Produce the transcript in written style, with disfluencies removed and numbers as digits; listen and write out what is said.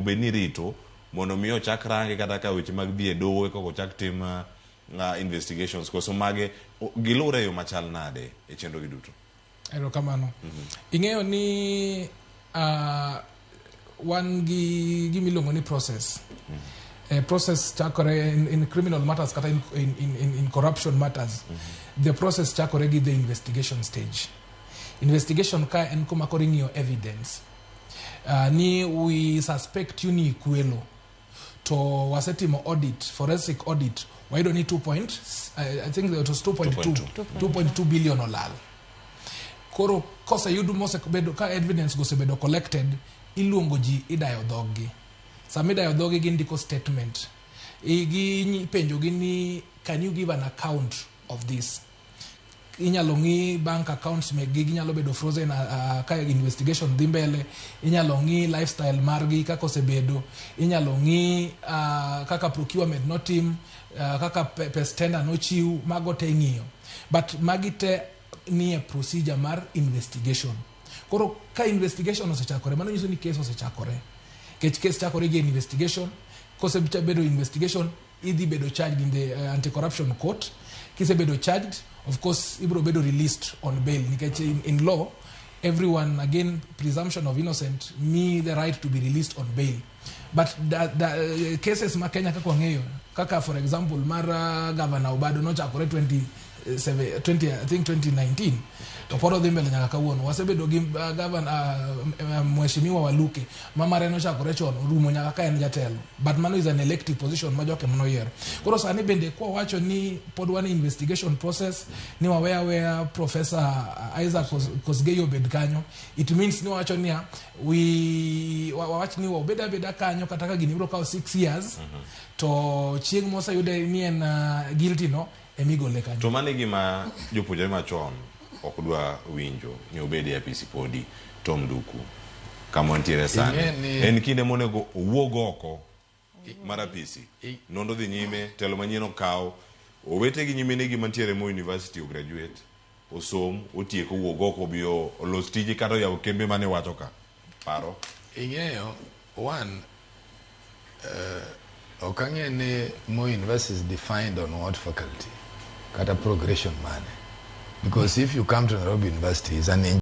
bedni rito mondo mi ochak range kata ka weche mag dhi e doho koko ochak tim investigations koso mage gilure yo machal nade e chenro gi duto. Erokamano. Ing'eyo ni wan gi gimiluongo ni process. Process chakore in criminal matters kata in corruption matters. The process chakore gi the investigation stage. Investigation ka en kuma koro ing'iyo evidence. Ni we suspect you ni kwelo. To wasetimo audit, forensic audit, why don't need I think it was 2.2 billion olal. Koro kose yudu mose bedo ka evidence go sebedo collected, iluongo ji idayo dhogi. Sama idayo dhogi gindiko statement. Igi penjo gi ni, can you give an account of this? Inyalo ng'i bank accounts meggi inyalo bedo frozen ka investigation dhi mbele. Inyalo ng'i lifestyle margi kaka osebedo. Inyalo ng'i kaka procurement notim, kaka pes tender nochiw, mago te ng'iyo. But magi te ni a procedure mar investigation. Koro ka investigation osechakore, mano nyiso ni case osechakore. Kech case chakore gi investigation, kose bedo investigation, idhi bedo charged in the anti-corruption court. Kise bedo charged, of course, ibro bedo released on bail. In law, everyone, again, presumption of innocent, me the right to be released on bail. But the cases ma Kenya kako ngeyo, kaka for example, Mara Governor Obado no chakore 2019. Toporo dhimbe le nyaka kawuono. Wasebedo gi Mheshimiwa Waluke. Mama Reno chakore chon, rumo nyaka ka en jatelo. But mano is an elective position ma joke mno yiero. Koro sani bende kwa wacho ni pod wan investigation process, ni where Professor Isaac Kosgei obed kanyo. It means ni wacho ni wacho ni beda kanyo kata ka gini biro kawo 6 years. To chieng' mosa yude ni en guilty no, emigole kanyo. To mane gima jopuonjre machon ok dwa winjo ni obedi apisi podi Tom Nduku kama ntiere sani. En kinde monego owuog oko mar apisi. Nondo dhi nyime, telo manyien okaw, owete gi nyimine gi mantiere mo university o graduate, osom, otieko wuog oko bio olos tiji kata yawo kembe mane wacho ka. Paro. Ing'eyo, one, okang'e ni Moi University is defined on what faculty? Kata progression mane. Because if you come to Nairobi University, it's an